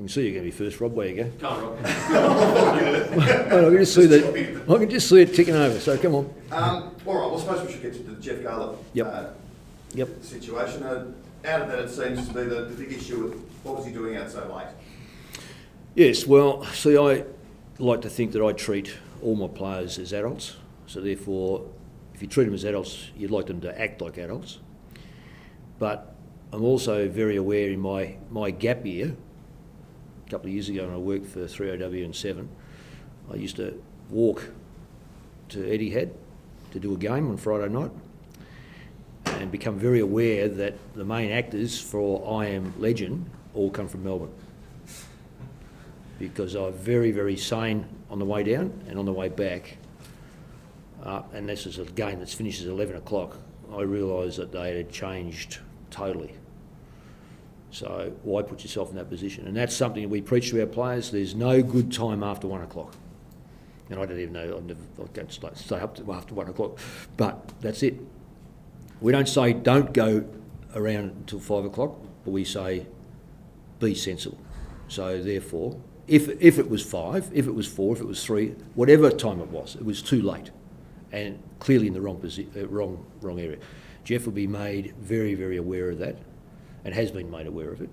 can see you're going to be first, Rob. Where you go? Come on, Rob. Well, I can just see it ticking over. So come on. All right. Well, I suppose we should get to the Jeff Garlett situation. Out of that, it seems to be the big issue with what was he doing out so late? Yes. Well, see, I like to think that I treat all my players as adults. So therefore, if you treat them as adults, you'd like them to act like adults. But I'm also very aware in my gap year, a couple of years ago when I worked for 3OW and 7, I used to walk to Etihad to do a game on Friday night and become very aware that the main actors for I Am Legend all come from Melbourne. Because I'm very, very sane on the way down and on the way back. And this is a game that finishes at 11 o'clock. I realised that they had changed totally. So why put yourself in that position? And that's something we preach to our players. There's no good time after 1 o'clock. And I don't even know, I don't stay up to after 1 o'clock. But that's it. We don't say don't go around until 5 o'clock, but we say be sensible. So therefore, if it was 5, if it was 4, if it was 3, whatever time it was too late. And clearly in the wrong area. Jeff will be made very, very aware of that, and has been made aware of it.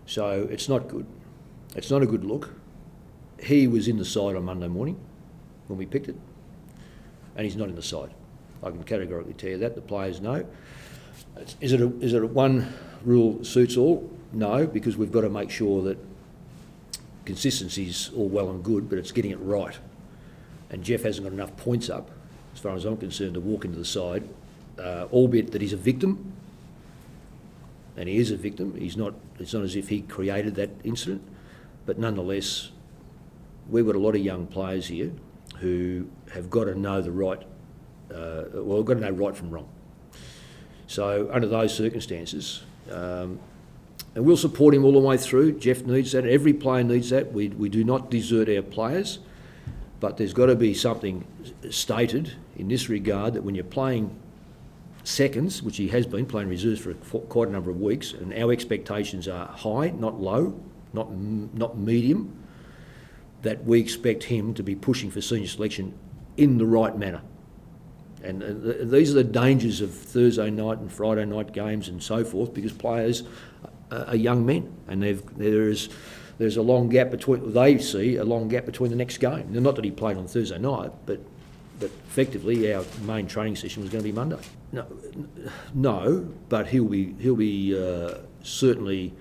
So it's not good. It's not a good look. He was in the side on Monday morning when we picked it, and he's not in the side. I can categorically tell you that. The players know. Is it a one rule suits all? No, because we've got to make sure that consistency's all well and good, but it's getting it right. And Jeff hasn't got enough points up, as far as I'm concerned, to walk into the side, albeit that he's a victim. And he is a victim. It's not as if he created that incident, but nonetheless, we've got a lot of young players here who have got to know the right, got to know right from wrong. So under those circumstances, and we'll support him all the way through. Jeff needs that. Every player needs that. We do not desert our players, but there's got to be something stated in this regard that when you're playing seconds, which he has been playing reserves for quite a number of weeks, and our expectations are high, not low, not medium, that we expect him to be pushing for senior selection in the right manner. And these are the dangers of Thursday night and Friday night games and so forth, because players are young men, and there's a long gap between. They see a long gap between the next game. Now, not that he played on Thursday night, but effectively our main training session was going to be Monday. No, but he'll be certainly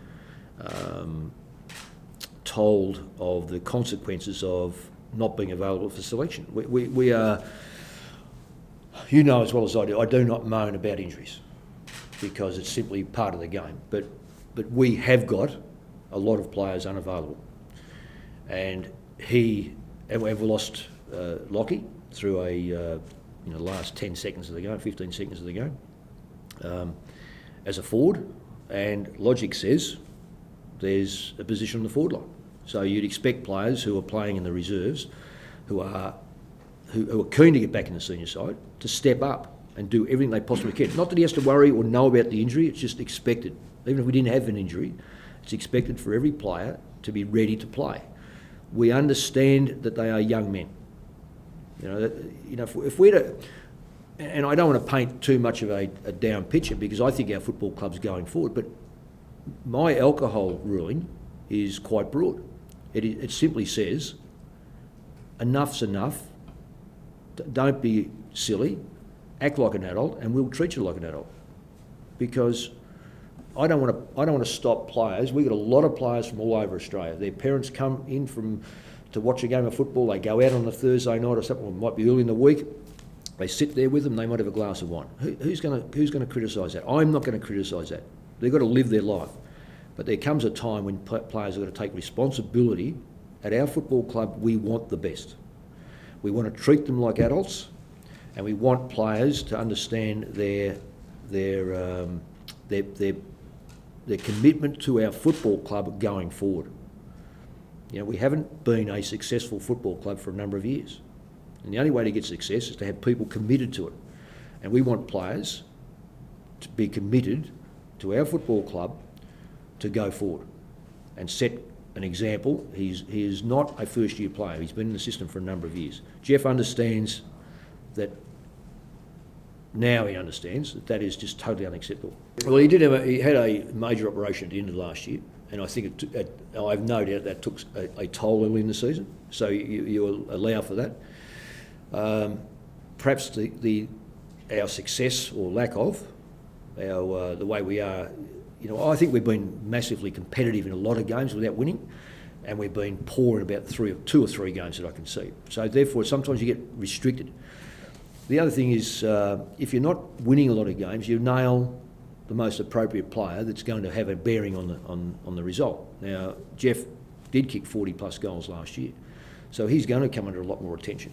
told of the consequences of not being available for selection. We are. You know as well as I do not moan about injuries because it's simply part of the game. But we have got a lot of players unavailable. And we've lost Lockie through a last 10 seconds of the game, 15 seconds of the game, as a forward. And logic says there's a position on the forward line. So you'd expect players who are playing in the reserves, who are keen to get back in the senior side, to step up and do everything they possibly can. Not that he has to worry or know about the injury, it's just expected. Even if we didn't have an injury, it's expected for every player to be ready to play. We understand that they are young men. If we're to, and I don't want to paint too much of a down picture because I think our football club's going forward, but my alcohol ruling is quite broad. It simply says, enough's enough. Don't be silly, act like an adult, and we'll treat you like an adult. Because I don't want to stop players. We've got a lot of players from all over Australia. Their parents come in to watch a game of football. They go out on a Thursday night or something. It might be early in the week. They sit there with them. They might have a glass of wine. Who's going to criticise that? I'm not going to criticise that. They've got to live their life. But there comes a time when players have got to take responsibility. At our football club, we want the best. We want to treat them like adults, and we want players to understand their commitment to our football club going forward. We haven't been a successful football club for a number of years, and the only way to get success is to have people committed to it. And we want players to be committed to our football club to go forward and set an example. He is not a first-year player. He's been in the system for a number of years. Jeff understands that. Now he understands that that is just totally unacceptable. Well, he had a major operation at the end of last year, and I think I have no doubt that took a toll early in the season. So you allow for that. Perhaps our success or lack of the way we are. I think we've been massively competitive in a lot of games without winning, and we've been poor in about two or three games that I can see. So therefore, sometimes you get restricted. The other thing is, if you're not winning a lot of games, you nail the most appropriate player that's going to have a bearing on the result. Now, Jeff did kick 40-plus goals last year, so he's going to come under a lot more attention.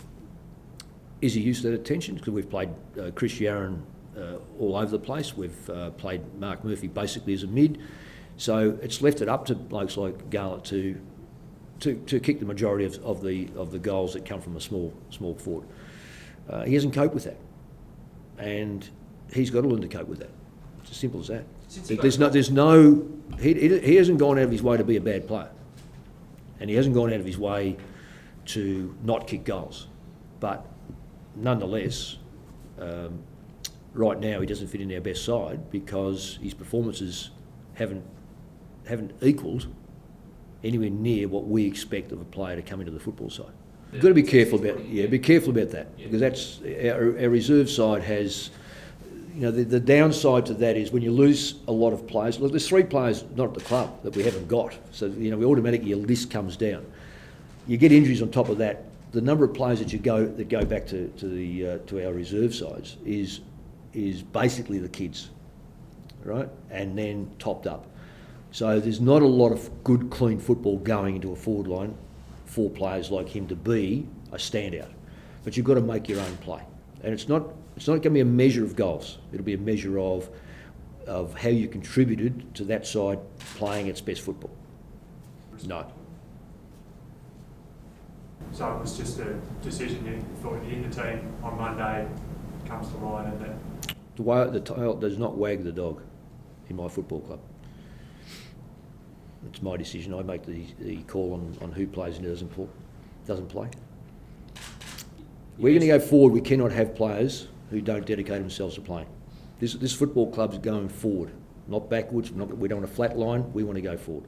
Is he used to that attention? Because we've played Chris Yarran all over the place. We've played Mark Murphy basically as a mid, so it's left it up to blokes like Garlett to kick the majority of the goals that come from a small forward. He hasn't coped with that, and he's got to learn to cope with that. It's as simple as that. He hasn't gone out of his way to be a bad player, and he hasn't gone out of his way to not kick goals. But nonetheless, right now he doesn't fit in our best side because his performances haven't equaled anywhere near what we expect of a player to come into the football side. You've got to be careful about that, because that's our reserve side has, the downside to that is when you lose a lot of players. Look, there's 3 players not at the club that we haven't got, so we automatically, your list comes down. You get injuries on top of that. The number of players that go back to our reserve sides is basically the kids, right, and then topped up. So there's not a lot of good, clean football going into a forward line for players like him to be a standout. But you've got to make your own play. And it's not going to be a measure of goals. It'll be a measure of how you contributed to that side playing its best football. No. So it was just a decision you thought in the team on Monday comes to light, and that The tail does not wag the dog in my football club. It's my decision. I make the call on who plays and who doesn't play. We're going to go forward. We cannot have players who don't dedicate themselves to playing. This football club's going forward, not backwards. We don't want a flat line. We want to go forward.